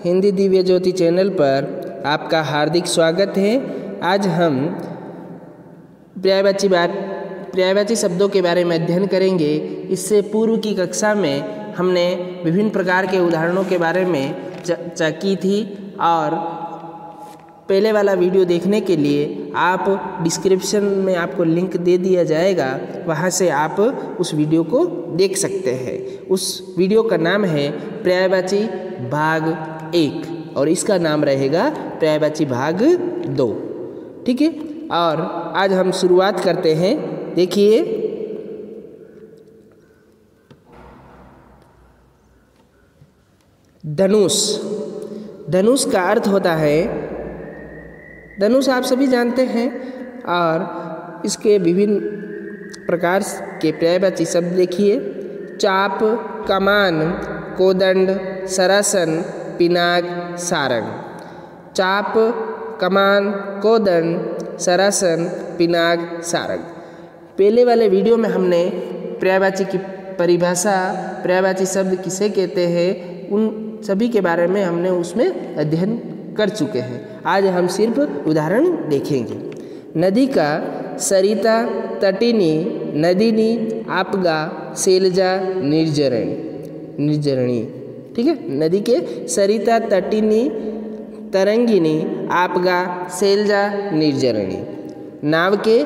हिंदी दिव्य ज्योति channel पर आपका हार्दिक स्वागत है। आज हम पर्यायवाची शब्दों के बारे में अध्ययन करेंगे। इससे पूर्व की कक्षा में हमने विभिन्न प्रकार के उदाहरणों के बारे में चर्चा की थी और पहले वाला वीडियो देखने के लिए आप डिस्क्रिप्शन में आपको लिंक दे दिया जाएगा, वहाँ से आप उस वीडियो को देख सकते हैं। उस वीडियो का नाम है पर्यायवाची भाग 1 और इसका नाम रहेगा पर्यायवाची भाग 2। ठीक है, और आज हम शुरुआत करते हैं। देखिए, धनुष। धनुष का अर्थ होता है, धनुष आप सभी जानते हैं और इसके विभिन्न प्रकार के पर्यायवाची शब्द देखिए। चाप, कमान, कोदंड, सरासन, पिनाक, सारंग। चाप, कमान, कोदंड, सरासन, पिनाक, सारंग। पहले वाले वीडियो में हमने पर्यायवाची की परिभाषा, पर्यायवाची शब्द किसे कहते हैं, उन सभी के बारे में हमने उसमें अध्ययन कर चुके हैं। आज हम सिर्फ उदाहरण देखेंगे। नदी का सरिता, तटिनी, नदिनी, आपगा, शैलजा, निर्जरणी। ठीक है, नदी के सरिता, तटिनी, तरंगिनी, आपगा, शैलजा, निर्जरणी। नाव के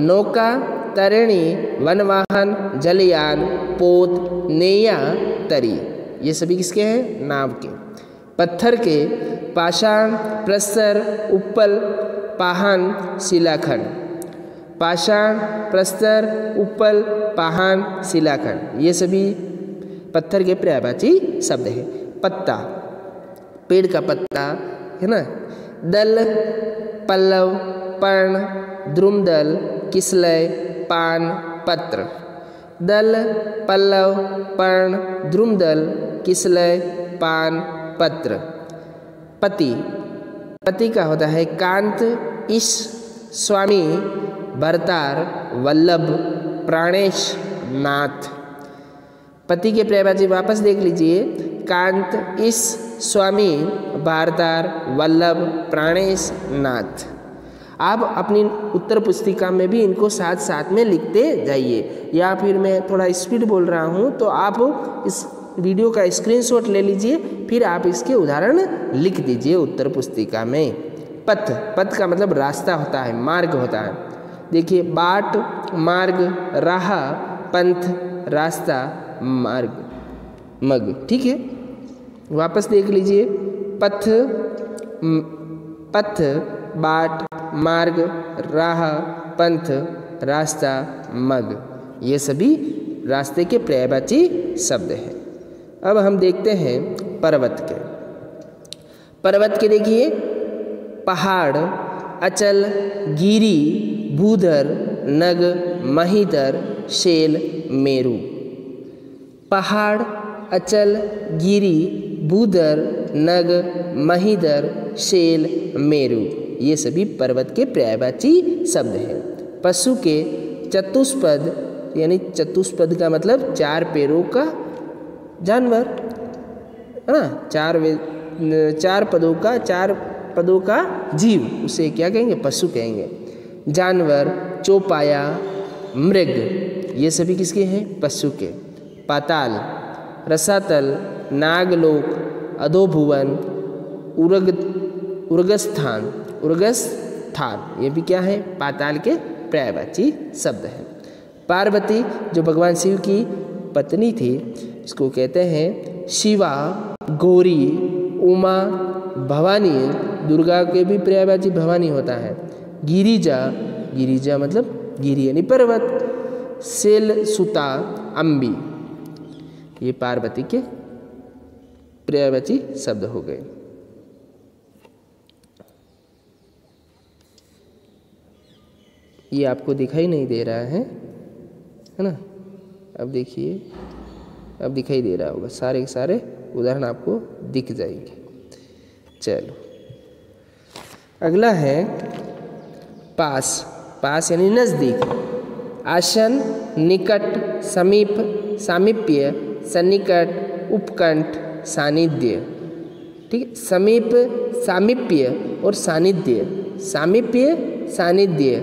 नौका, तरिणी, वनवाहन, जलयान, पोत, नैया, तरी। ये सभी किसके हैं? नाव के। पत्थर के पाषाण, प्रस्तर, उप्पल, पाहन, शिलाखंड। पाषाण, प्रस्तर, उप्पल, पाहन, शिलाखंड, ये सभी पत्थर के पर्यायवाची शब्द हैं। पत्ता, पेड़ का पत्ता है ना। दल, पल्लव, पर्ण, द्रुमदल, किसलय, पान, पत्र। दल, पल्लव, पर्ण, द्रुमदल, किसलय, पान, पत्र। पति, पति का होता है कांत, ईश, स्वामी, भरतार, वल्लभ, प्राणेश, नाथ। पति के पर्यायवाची वापस देख लीजिए। कांत, ईश, स्वामी, भरतार, वल्लभ, प्राणेश, नाथ। आप अपनी उत्तर पुस्तिका में भी इनको साथ साथ में लिखते जाइए, या फिर मैं थोड़ा स्पीड बोल रहा हूँ तो आप इस वीडियो का स्क्रीनशॉट ले लीजिए, फिर आप इसके उदाहरण लिख दीजिए उत्तर पुस्तिका में। पथ, पथ का मतलब रास्ता होता है, मार्ग होता है। देखिए, बाट, मार्ग, राह, पंथ, रास्ता, मार्ग, मग। ठीक है, वापस देख लीजिए। पथ, पथ, बाट, मार्ग, राह, पंथ, रास्ता, मग, ये सभी रास्ते के पर्यायवाची शब्द हैं। अब हम देखते हैं पर्वत के। पर्वत के देखिए, पहाड़, अचल, गिरी, भूधर, नग, महीधर, शैल, मेरु। पहाड़, अचल, गिरी, भूधर, नग, महीधर, शैल, मेरु, ये सभी पर्वत के पर्यायवाची शब्द हैं। पशु के चतुष्पद, यानी चतुष्पद का मतलब 4 पैरों का जानवर है ना। 4 पदों का जीव, उसे क्या कहेंगे? पशु कहेंगे। जानवर, चौपाया, मृग, ये सभी किसके हैं? पशु के। पाताल, रसातल, नागलोक, अधोभुवन, उर्गस्थान, ये भी क्या है? पाताल के पर्यायवाची शब्द हैं। पार्वती, जो भगवान शिव की पत्नी थी, इसको कहते हैं शिवा, गौरी, उमा, भवानी। दुर्गा के भी पर्यायवाची भवानी होता है। गिरिजा, गिरिजा मतलब गिरी यानी पर्वत। शैल, सुता, अम्बी, ये पार्वती के पर्यायवाची शब्द हो गए। ये आपको दिखाई नहीं दे रहा है ना। अब देखिए, अब दिखाई दे रहा होगा। सारे के सारे उदाहरण आपको दिख जाएंगे। चलो, अगला है पास। पास यानी नज़दीक। आसन, निकट, समीप, सामीप्य, सन्निकट, उपकंठ, सानिध्य। ठीक है। समीप सामीप्य और सानिध्य, सामीप्य सानिध्य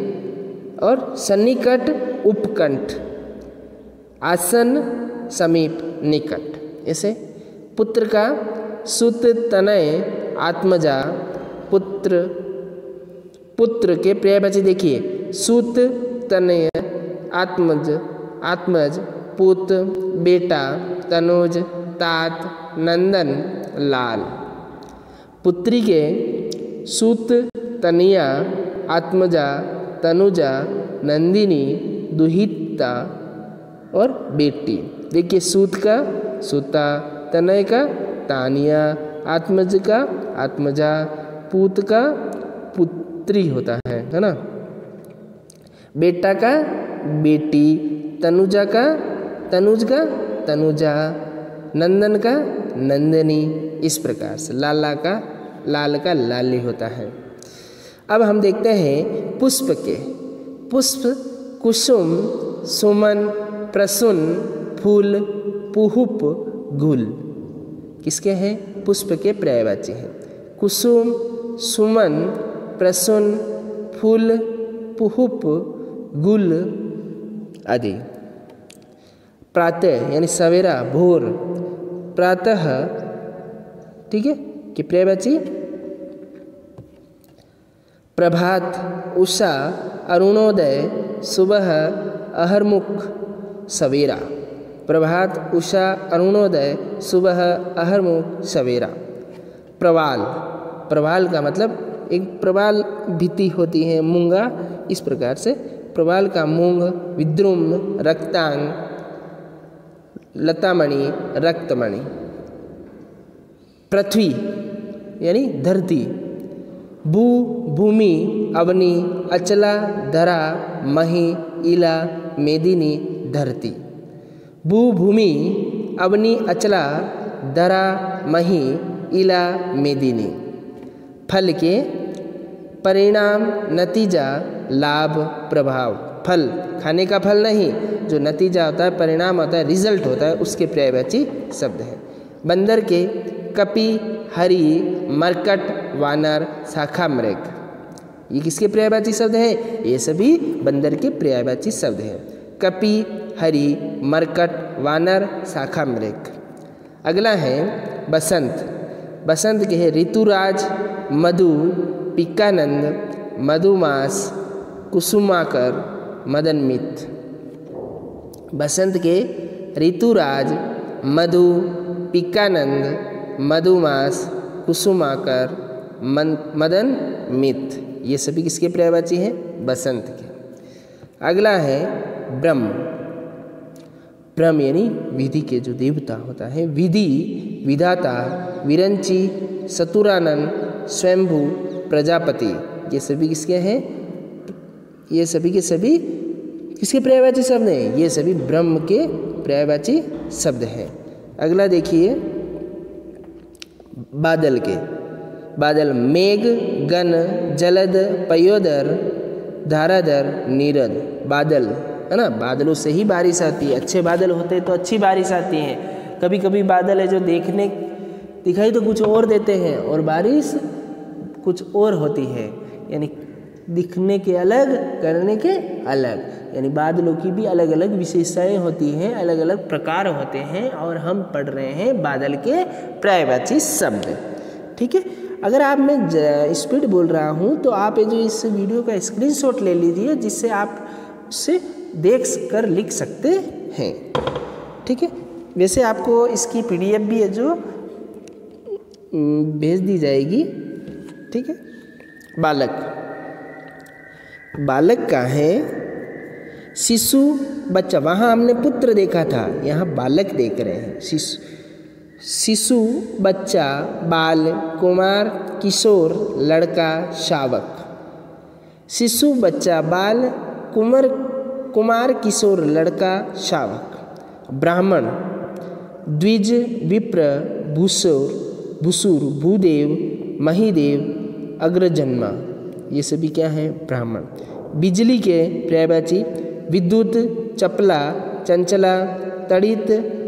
और सन्निकट उपकंठ, आसन समीप निकट। ऐसे पुत्र का सुत तनय आत्मजा, पुत्र, पुत्र के पर्यायवाची देखिए, सुत तनय आत्मज, आत्मज, पुत, बेटा, तनुज, तात, नंदन, लाल। पुत्री के सुत तनिया आत्मजा, तनुजा, नंदिनी, दुहिता और बेटी। देखिए सूत का सूता, तनय का तानिया, आत्मज का आत्मजा, पूत का पुत्री होता है ना, बेटा का बेटी, तनुजा का तनुज का तनुजा, नंदन का नंदनी। इस प्रकार से लाला का लाल का लाली होता है। अब हम देखते हैं पुष्प के। पुष्प कुसुम, सुमन, प्रसून, फूल, पुहुप, गुल किसके हैं? पुष्प के पर्यायवाची हैं। कुसुम, सुमन, प्रसून, फूल, पुहुप, गुल आदि। प्रातः यानी सवेरा, भोर, प्रातः, ठीक है, कि पर्यायवाची प्रभात, उषा, अरुणोदय, सुबह, अहरमुख, सवेरा। प्रभात, उषा, अरुणोदय, सुबह, अहरमुख, सवेरा। प्रवाल, प्रवाल का मतलब एक प्रवाल भित्ति होती है, मूंगा, इस प्रकार से प्रवाल का मूंग, विद्रुम, रक्तांग, लतामणि, रक्तमणि। पृथ्वी यानी धरती, भू, भूमि, अवनी, अचला, धरा, मही, इला, मेदिनी, धरती। भू, भूमि, अवनी, अचला, धरा, मही, इला, मेदिनी। फल के परिणाम, नतीजा, लाभ, प्रभाव। फल खाने का फल नहीं, जो नतीजा होता है, परिणाम होता है, रिजल्ट होता है, उसके पर्यायवाची शब्द है। बंदर के कपि, हरि, मरकट, वानर, शाखा, मृग, ये किसके पर्यायवाची शब्द हैं? ये सभी बंदर के पर्यायवाची शब्द हैं। कपि, हरि, मरकट, वानर, शाखा, मृग। अगला है बसंत। बसंत के है ऋतुराज, मधु, पिक्कानंद, मधुमास, कुसुमाकर, मदनमित। बसंत के ऋतुराज, मधु, पिक्कानंद, मधुमास, कुसुमाकर, मदन मित, ये सभी किसके पर्यायवाची हैं? बसंत के। अगला है ब्रह्म। ब्रह्म यानी विधि के जो देवता होता है, विधि, विधाता, विरंची, सतुरानंद, स्वयंभू, प्रजापति, ये सभी किसके हैं? ये सभी के सभी किसके पर्यायवाची शब्द हैं? ये सभी ब्रह्म के पर्यायवाची शब्द हैं। अगला देखिए बादल के। बादल मेघ, गण, जलद, पयोदर, धाराधर, नीरद। बादल है ना, बादलों से ही बारिश आती है। अच्छे बादल होते हैं तो अच्छी बारिश आती है। कभी कभी बादल है जो देखने दिखाई तो कुछ और देते हैं और बारिश कुछ और होती है, यानी दिखने के अलग, करने के अलग, यानी बादलों की भी अलग अलग विशेषताएं होती हैं, अलग अलग प्रकार होते हैं, और हम पढ़ रहे हैं बादल के पर्यायवाची शब्द। ठीक है, अगर आप मैं स्पीड बोल रहा हूँ तो आप जो इस वीडियो का स्क्रीनशॉट ले लीजिए, जिससे आप उससे देख कर लिख सकते हैं। ठीक है, वैसे आपको इसकी PDF भी है जो भेज दी जाएगी। ठीक है, बालक। बालक का है शिशु, बच्चा। वहाँ हमने पुत्र देखा था, यहाँ बालक देख रहे हैं। शिशु, बच्चा, बाल, कुमार, किशोर, लड़का, शावक। शिशु, बच्चा, बाल, कुमार, किशोर, लड़का, शावक। ब्राह्मण, द्विज, विप्र, भूसुर, भूदेव, महिदेव, अग्रजन्मा, ये सभी क्या है? ब्राह्मण। बिजली के पर्यायवाची विद्युत, चपला, चंचला, तड़ित,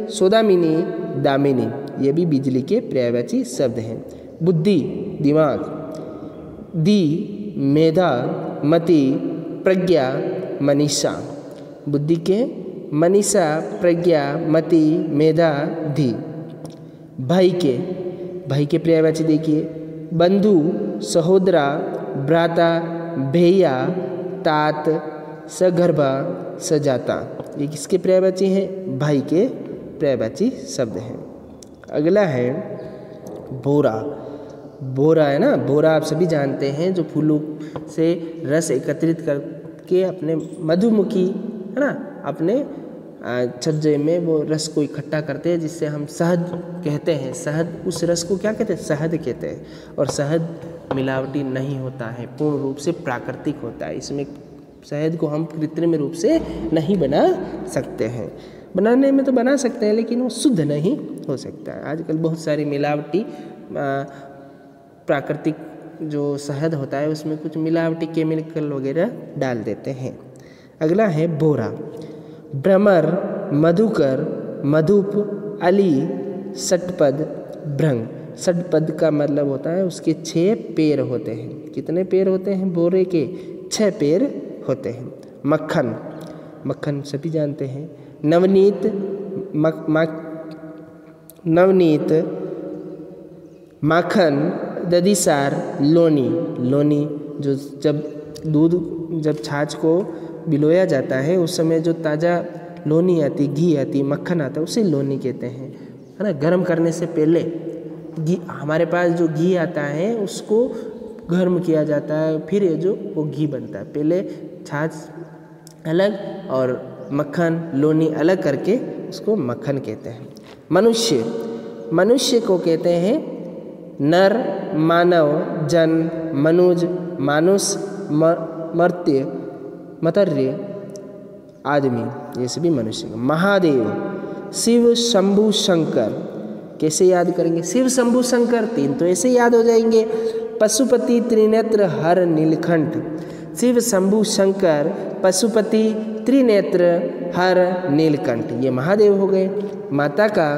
सोदामिनी, दामिनी, ये भी बिजली के पर्यायवाची शब्द हैं। बुद्धि दिमाग, दी मेधा मति प्रज्ञा मनीषा, बुद्धि के मनीषा प्रज्ञा मति मेधा धी। भाई के पर्यायवाची देखिए, बंधु सहोदरा भ्राता भैया तात सगर्भा सजाता, ये किसके पर्यायवाची हैं? भाई के पर्यायवाची शब्द हैं। अगला है बोरा। बोरा है ना, बोरा आप सभी जानते हैं, जो फूलों से रस एकत्रित करके अपने मधुमक्खी है ना अपने छज्जे में वो रस को इकट्ठा करते हैं, जिससे हम शहद कहते हैं। शहद, उस रस को क्या कहते हैं? शहद कहते हैं। और शहद मिलावटी नहीं होता है, पूर्ण रूप से प्राकृतिक होता है। इसमें शहद को हम कृत्रिम रूप से नहीं बना सकते हैं। बनाने में तो बना सकते हैं, लेकिन वो शुद्ध नहीं हो सकता है। आजकल बहुत सारी मिलावटी प्राकृतिक जो शहद होता है उसमें कुछ मिलावटी केमिकल वगैरह डाल देते हैं। अगला है बोरा। भ्रमर मधुकर मधुप अली षटपद भृंग। षटपद का मतलब होता है उसके 6 पैर होते हैं। कितने पैर होते हैं बोरे के? 6 पैर होते हैं। मक्खन, मक्खन सभी जानते हैं। नवनीत नवनीत माखन दधिसार लोनी। लोनी जो जब छाछ को बिलोया जाता है उस समय जो ताज़ा लोनी आती, घी आती, मक्खन आता है, उसे लोनी कहते हैं, है ना। गर्म करने से पहले घी, हमारे पास जो घी आता है उसको गर्म किया जाता है, फिर ये जो वो घी बनता है। पहले छाछ अलग और मक्खन लोनी अलग करके उसको मक्खन कहते हैं। मनुष्य, मनुष्य को कहते हैं नर मानव जन मनुज मानुष मर्त्य मतर्य आदमी, ये सभी मनुष्य। महादेव शिव शंभु शंकर, कैसे याद करेंगे? शिव शंभु शंकर 3 तो ऐसे याद हो जाएंगे। पशुपति त्रिनेत्र हर नीलकंठ। शिव शंभु शंकर पशुपति त्रिनेत्र हर नीलकंठ, ये महादेव हो गए। माता का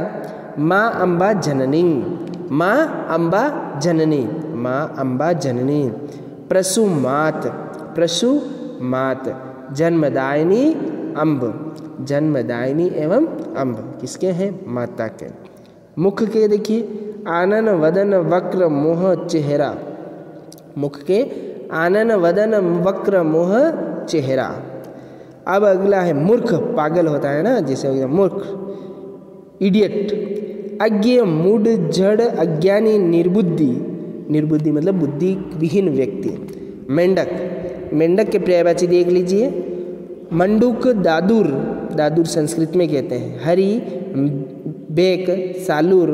माँ अम्बा जननी, माँ अम्बा जननी, माँ अम्बा जननी। प्रसु मात, प्रसु मात। जन्मदायिनी अम्ब, जन्मदायिनी एवं अम्ब किसके हैं? माता के। मुख के देखिए, आनन वदन वक्र मोह चेहरा। मुख के आनन वदन वक्र मोह चेहरा। अब अगला है मूर्ख, पागल होता है ना, जैसे हो गया मूर्ख, इडियट। अज्ञ मूढ़ जड़ अज्ञानी निर्बुद्धि, निर्बुद्धि मतलब बुद्धि विहीन व्यक्ति। मेंढक, मेंढक के पर्यायवाची देख लीजिए। मंडूक दादुर, दादुर संस्कृत में कहते हैं। हरि बेक सालूर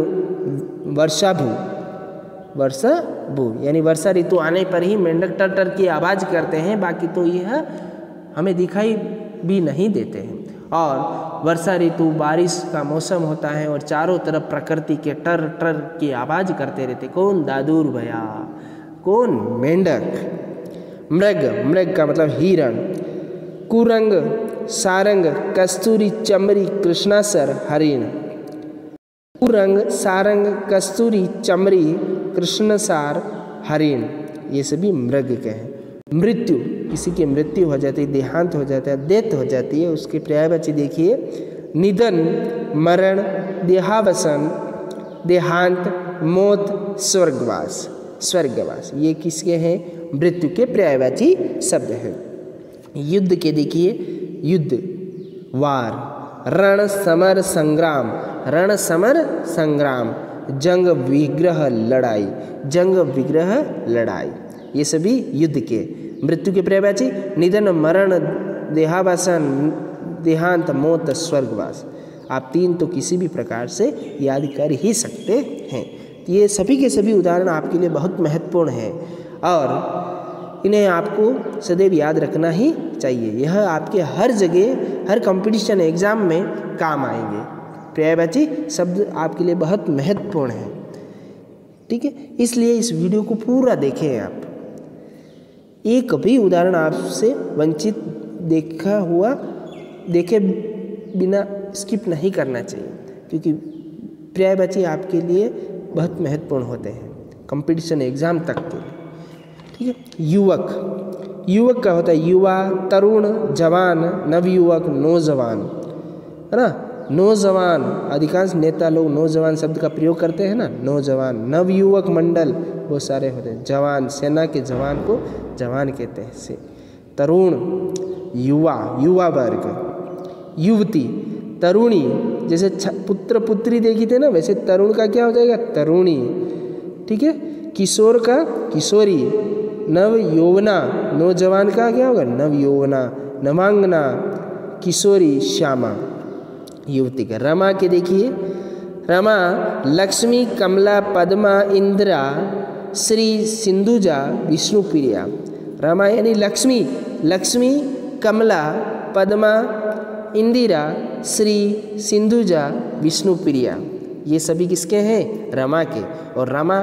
वर्षाभू, वर्षाभू यानी वर्षा ऋतु आने पर ही मेंढक टर टर की आवाज़ करते हैं, बाकी तो यह हमें दिखाई भी नहीं देते हैं। और वर्षा ऋतु बारिश का मौसम होता है और चारों तरफ प्रकृति के टर टर की आवाज़ करते रहते। कौन? दादुर भया। कौन? मेंढक। मृग, मृग का मतलब हिरण। कुरंग सारंग कस्तूरी चमरी कृष्णासर हरिण। कुरंग सारंग कस्तूरी चमरी कृष्णसार हरिण, ये सभी मृग के हैं। मृत्यु, किसी की मृत्यु हो जाती है, देहांत हो जाता है, डेथ हो जाती है, उसके पर्यायवाची देखिए। निधन मरण देहावसन देहांत मौत स्वर्गवास, स्वर्गवास ये किसके हैं? मृत्यु के पर्यायवाची शब्द हैं। युद्ध के देखिए, युद्ध वार। रण समर संग्राम, रण समर संग्राम। जंग विग्रह लड़ाई, जंग विग्रह लड़ाई, ये सभी युद्ध के। मृत्यु के पर्यायवाची निधन मरण देहावसन देहांत मौत स्वर्गवास। आप 3 तो किसी भी प्रकार से याद कर ही सकते हैं। ये सभी के सभी उदाहरण आपके लिए बहुत महत्वपूर्ण हैं और इन्हें आपको सदैव याद रखना ही चाहिए। यह आपके हर जगह, हर कंपटीशन एग्ज़ाम में काम आएंगे। पर्यायवाची शब्द आपके लिए बहुत महत्वपूर्ण है, ठीक है। इसलिए इस वीडियो को पूरा देखें आप। एक भी उदाहरण आपसे वंचित देखे बिना स्किप नहीं करना चाहिए, क्योंकि पर्यायवाची आपके लिए बहुत महत्वपूर्ण होते हैं। कंपटीशन एग्जाम तक के, ठीक है। युवक, युवक का होता है युवा, तरुण, जवान, नवयुवक, नौजवान, है ना। नौजवान, अधिकांश नेता लोग नौजवान शब्द का प्रयोग करते हैं ना, नौजवान। नवयुवक मंडल बहुत सारे होते हैं। जवान, सेना के जवान को जवान कहते हैं से। तरुण, युवा, युवा वर्ग। युवती, तरुणी, जैसे पुत्र पुत्री देखी थे ना, वैसे तरुण का क्या हो जाएगा, तरुणी, ठीक है। किशोर का किशोरी, नव यौवना, नौजवान का क्या होगा, नव यौवना। नवांगना, किशोरी, श्यामा, युवती का। रमा के देखिए, रमा, लक्ष्मी, कमला, पद्मा, इंदिरा, श्री, सिंधुजा, विष्णुप्रिया। रमा यानी लक्ष्मी, लक्ष्मी, कमला, पद्मा, इंदिरा, श्री, सिंधुजा, विष्णुप्रिया, ये सभी किसके हैं, रमा के। और रमा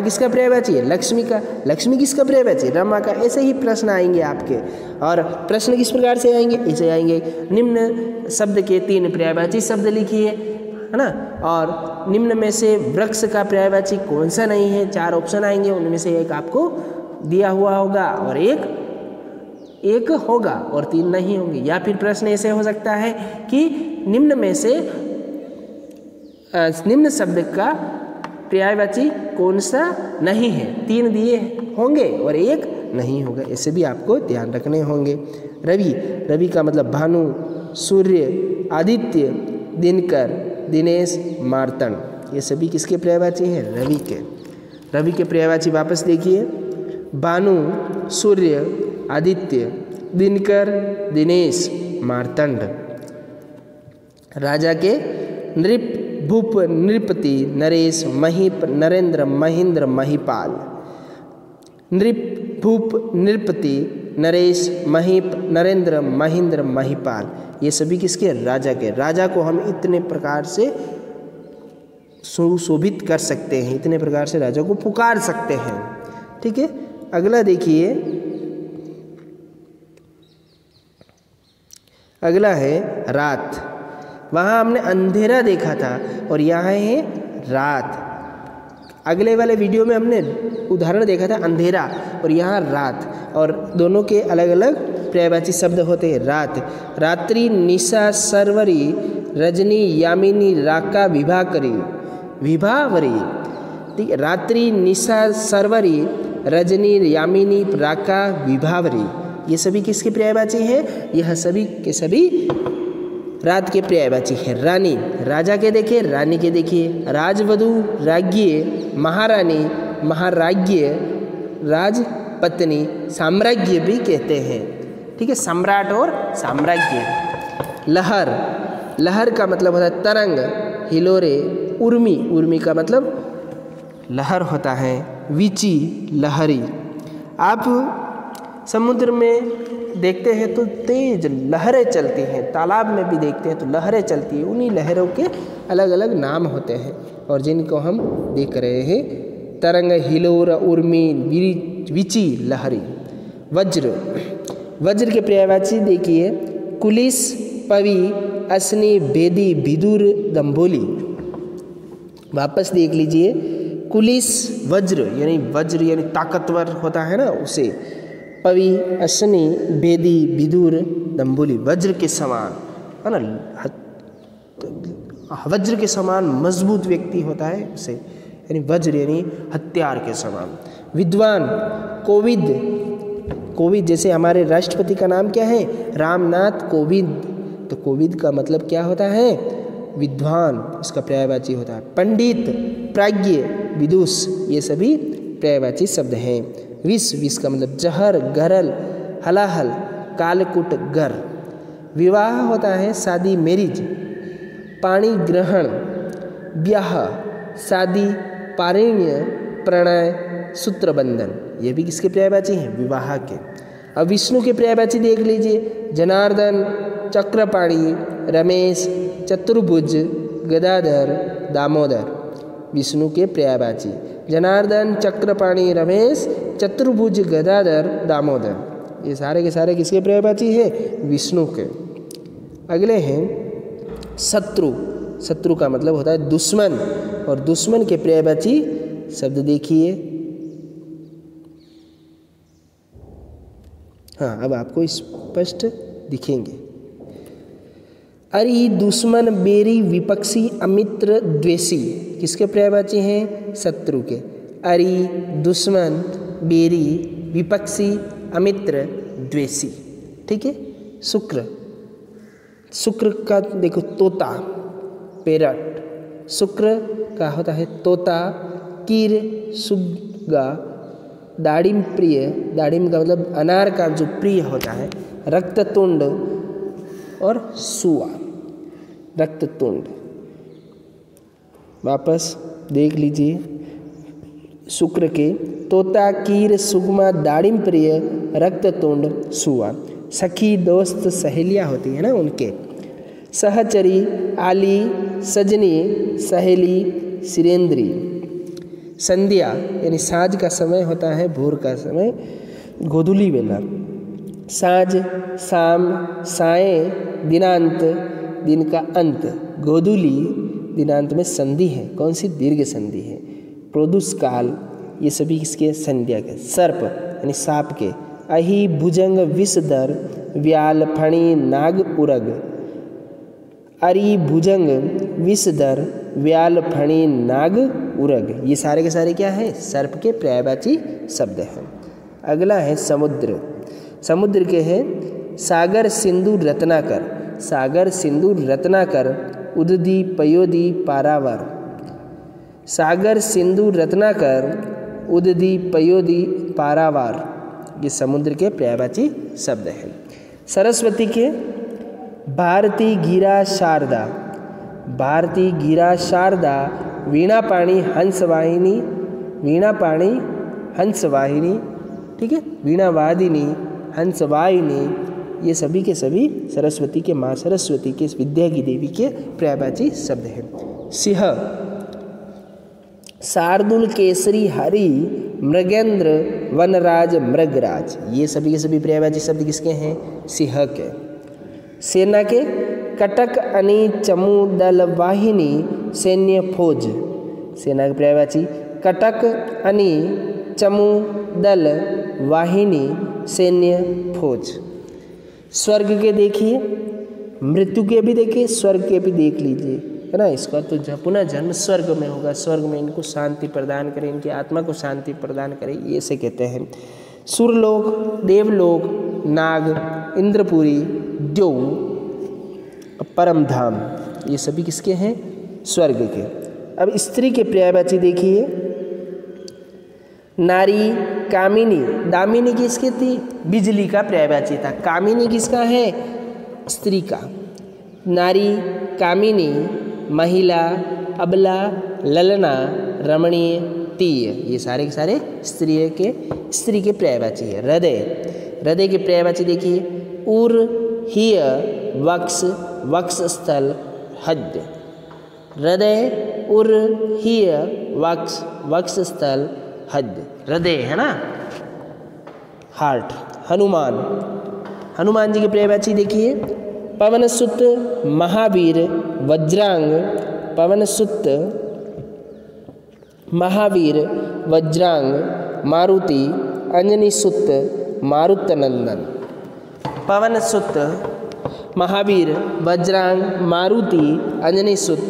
किसका पर्यायवाची है, लक्ष्मी का। लक्ष्मी किसका पर्यायवाची, रमा का। ऐसे ही प्रश्न आएंगे आपके। और प्रश्न किस प्रकार से आएंगे, ऐसे आएंगे, निम्न शब्द के 3 पर्यायवाची शब्द लिखिए, है ना। और निम्न में से वृक्ष का पर्यायवाची कौन सा नहीं है, 4 ऑप्शन आएंगे, उनमें से एक आपको दिया हुआ होगा और एक होगा और 3 नहीं होंगे। या फिर प्रश्न ऐसे हो सकता है कि निम्न में से निम्न शब्द का पर्यायवाची कौन सा नहीं है, 3 दिए होंगे और 1 नहीं होगा। ऐसे भी आपको ध्यान रखने होंगे। रवि, रवि का मतलब भानु, सूर्य, आदित्य, दिनकर, दिनेश, मार्तंड, ये सभी किसके पर्यायवाची हैं, रवि के। रवि के पर्यायवाची वापस देखिए, भानु, सूर्य, आदित्य, दिनकर, दिनेश, मार्तंड। राजा के नृप, भूप, नृपति, नरेश, महीप, नरेंद्र, महेंद्र, महिपाल। नृप, भूप, नृपति, नरेश, महीप, नरेंद्र, महेंद्र, महिपाल, ये सभी किसके, राजा के। राजा को हम इतने प्रकार से सुशोभित कर सकते हैं, इतने प्रकार से राजा को पुकार सकते हैं, ठीक है। अगला देखिए, अगला है रात। वहाँ हमने अंधेरा देखा था और यहाँ है रात। अगले वाले वीडियो में हमने उदाहरण देखा था अंधेरा और यहाँ रात, और दोनों के अलग अलग पर्यायवाची शब्द होते हैं। रात, रात्रि, निशा, सर्वरी, रजनी, यामिनी, राका, विभाकरी, विभावरी, ठीक है। रात्रि, निशा, सर्वरी, रजनी, यामिनी, राका, विभावरी, ये सभी किसके पर्यायवाची हैं, यह सभी के सभी रात के पर्यायवाची है। रानी, राजा के देखिए, रानी के देखिए, राजवधू, राज्ञी, महारानी, महाराज्ञी, राजपत्नी, साम्राज्य भी कहते हैं, ठीक है, सम्राट और साम्राज्य। लहर, लहर का मतलब होता है तरंग, हिलोरे, उर्मी, उर्मी का मतलब लहर होता है, वीची, लहरी। आप समुद्र में देखते हैं तो तेज लहरें चलती हैं, तालाब में भी देखते हैं तो लहरें चलती हैं, उन्हीं लहरों के अलग अलग नाम होते हैं और जिनको हम देख रहे हैं, तरंग, हिलोर, उर्मी, विची, लहरी। वज्र, वज्र के पर्यायवाची देखिए, कुलिस, पवि, असनी, भेदी, भिदुर, दम्भोली। वापस देख लीजिए, कुलिस वज्र यानी ताकतवर होता है ना उसे, पवि, असनी, भेदी, विदुर, दम्भोली, वज्र के समान, है ना, वज्र के समान मजबूत व्यक्ति होता है उसे, यानी वज्र यानी हथियार के समान। विद्वान, कोविद, कोविद जैसे हमारे राष्ट्रपति का नाम क्या है, रामनाथ कोविंद, तो कोविद का मतलब क्या होता है, विद्वान, इसका पर्यायवाची होता है। पंडित, प्राज्ञ, विदुष, ये सभी पर्यायवाची शब्द हैं। विष, विष का मतलब जहर, गरल, हलाहल, कालकुट, गर। विवाह होता है शादी, मैरिज। पाणी ग्रहण, ब्याह, शादी, पारिण्य, प्रणय, सूत्रबंधन, ये भी किसके पर्यायवाची हैं, विवाह के। अब विष्णु के पर्यायवाची देख लीजिए, जनार्दन, चक्रपाणी, रमेश, चतुर्भुज, गदाधर, दामोदर, विष्णु के पर्यायवाची। जनार्दन, चक्रपाणी, रमेश, चतुर्भुज, गदाधर, दामोदर, ये सारे के सारे किसके पर्यायवाची है, विष्णु के। अगले हैं शत्रु। शत्रु का मतलब होता है दुश्मन, और दुश्मन के पर्यायवाची शब्द देखिए। हाँ, अब आपको स्पष्ट दिखेंगे। अरि दुश्मन, बेरी, विपक्षी, अमित्र, द्वेषी किसके पर्यायवाची हैं? शत्रु के। अरि दुश्मन, बेरी, विपक्षी, अमित्र, द्वेषी। ठीक है। शुक्र, शुक्र का देखो तोता, पैरट। शुक्र का होता है तोता। कीर, सुग्गा। दाड़िम प्रिय, दाड़िम का मतलब अनार का जो प्रिय होता है। रक्ततुंड और सुआ, रक्ततुंड। वापस देख लीजिए। शुक्र के तोता, कीर, सुगमा, दाड़िम प्रिय, रक्ततुंड, सुआ। सखी, दोस्त, सहेलियाँ होती है ना उनके। सहचरी, आली, सजनी, सहेली, सिरेंद्री। संध्या यानी साँझ का समय होता है, भोर का समय, गोधूली बेला। साँझ, शाम, सायं, दिनांत, दिन का अंत। गोधूली, दिनांत में संधि है। कौन सी? दीर्घ संधि है। प्रोदुष काल, ये सभी इसके संध्या के। सर्प यानी सांप के। अहि, भुजंग, विषधर, व्याल, फणी, नाग, उरग। अरि, भुजंग, विषधर, व्याल, फणी, नाग, उरग, ये सारे के सारे क्या हैं? सर्प के पर्यायवाची शब्द हैं। अगला है समुद्र। समुद्र के हैं सागर, सिंधु, रत्नाकर। सागर, सिंधु, रत्नाकर, उदधी, पयोधी, पारावार। सागर, सिंधु, रत्नाकर, उदधी, पयोधी, पारावार, ये समुद्र के पर्यायवाची शब्द हैं। सरस्वती के भारती, गीरा, शारदा। भारती, गीरा, शारदा, वीणापाणी, हंसवाहिनी। वीणापाणी, हंसवाहिनी। ठीक है। वीणावादिनी, हंसवाहिनी, ये सभी के सभी सरस्वती के, माँ सरस्वती के, विद्या की देवी के पर्यायवाची शब्द हैं। सिंह, शार्दुल, केसरी, हरि, मृगेंद्र, वनराज, मृगराज, ये सभी के सभी पर्यायवाची शब्द किसके हैं? सिंह के। सेना के कटक, अनी, चमू, दल, वाहिनी, सैन्य, फौज। सेना के पर्यायवाची कटक, अनी, चमू, दल, वाहिनी, सैन्य, फौज। स्वर्ग के देखिए, मृत्यु के भी देखिए, स्वर्ग के भी देख लीजिए, है ना। इसका तो पुनः जन्म स्वर्ग में होगा। स्वर्ग में इनको शांति प्रदान करे, इनकी आत्मा को शांति प्रदान करे, ये से कहते हैं। सुरलोक, देवलोक, नाग, इंद्रपुरी, द्यौ, परमधाम, ये सभी किसके हैं? स्वर्ग के। अब स्त्री के पर्यायवाची देखिए। नारी, कामिनी। दामिनी किसकी थी? बिजली का पर्यायवाची था। कामिनी किसका है? स्त्री का। नारी, कामिनी, महिला, अबला, ललना, रमणीय, तीय, ये सारे के सारे स्त्री के पर्यायवाची है। हृदय, हृदय के पर्यायवाची देखिए। उर, हिय, वक्ष, वक्षस्थल, हद। हृदय, उर, हिय, वक्ष, वक्षस्थल, हद, हृदय है ना, हार्ट। हनुमान, हनुमान जी के पर्यायवाची देखिए। पवनसुत, महावीर, वज्रांग। पवनसुत, महावीर, वज्रांग, मारुति, अंजनीसुत, मारुतनंदन। पवनसुत, महावीर, वज्रांग, मारुति, अंजनीसुत,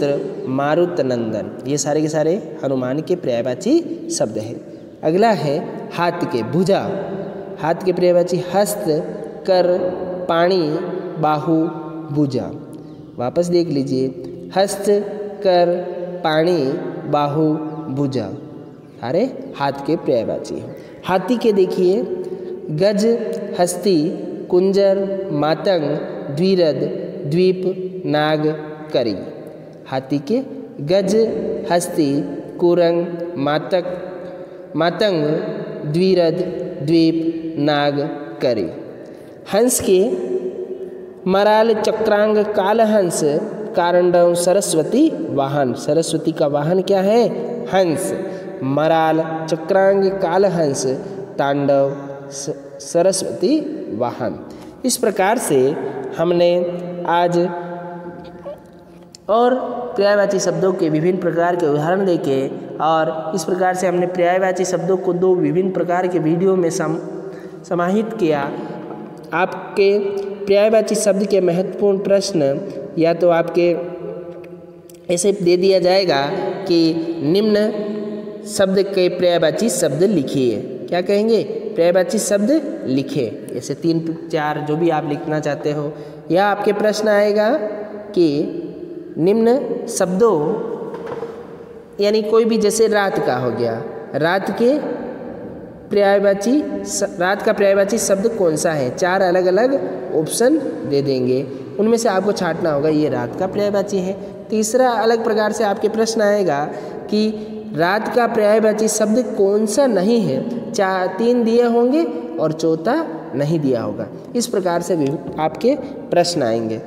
मारुतनंदन, ये सारे के सारे हनुमान के पर्यायवाची शब्द हैं। अगला है हाथ के, भुजा। हाथ के पर्यायवाची हस्त, कर, पाणी, बाहु, भुजा। वापस देख लीजिए। हस्त, कर, पाणी, बाहु, भुजा, सारे हाथ के पर्यायवाची हैं। हाथी के देखिए। गज, हस्ती, कुंजर, मातंग, द्विरद, द्वीप, नाग, करी। हाथी के गज, हस्ती, कुरंग, मातंग, द्विरद, द्वीप, नाग, करी। हंस के मराल, चक्रांग, कालहंस, कारंडव, सरस्वती, वाहन। सरस्वती का वाहन क्या है? हंस। मराल, चक्रांग, कालहंस, तांडव, सरस्वती, वाहन। इस प्रकार से हमने आज और पर्यायवाची शब्दों के विभिन्न प्रकार के उदाहरण देके, और इस प्रकार से हमने पर्यायवाची शब्दों को 2 विभिन्न प्रकार के वीडियो में समाहित किया। आपके पर्यायवाची शब्द के महत्वपूर्ण प्रश्न या तो आपके ऐसे दे दिया जाएगा कि निम्न शब्द के पर्यायवाची शब्द लिखिए। क्या कहेंगे? पर्यायवाची शब्द लिखे। ऐसे 3-4 जो भी आप लिखना चाहते हो। या आपके प्रश्न आएगा कि निम्न शब्दों, यानी कोई भी, जैसे रात का हो गया, रात का पर्यायवाची शब्द कौन सा है? 4 अलग अलग ऑप्शन दे देंगे, उनमें से आपको छांटना होगा ये रात का पर्यायवाची है। तीसरा अलग प्रकार से आपके प्रश्न आएगा कि रात का पर्यायवाची शब्द कौन सा नहीं है? 3 दिए होंगे और चौथा नहीं दिया होगा। इस प्रकार से भी आपके प्रश्न आएंगे।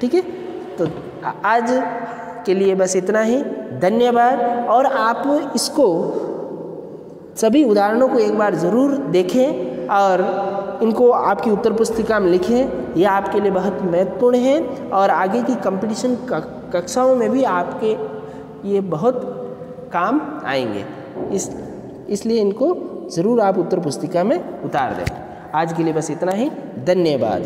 ठीक है, तो आज के लिए बस इतना ही। धन्यवाद। और आप इसको सभी उदाहरणों को एक बार ज़रूर देखें और इनको आपकी उत्तर पुस्तिका में लिखें। यह आपके लिए बहुत महत्वपूर्ण है और आगे की कंपटीशन कक्षाओं में भी आपके ये बहुत काम आएंगे। इसलिए इनको ज़रूर आप उत्तर पुस्तिका में उतार दें। आज के लिए बस इतना ही। धन्यवाद।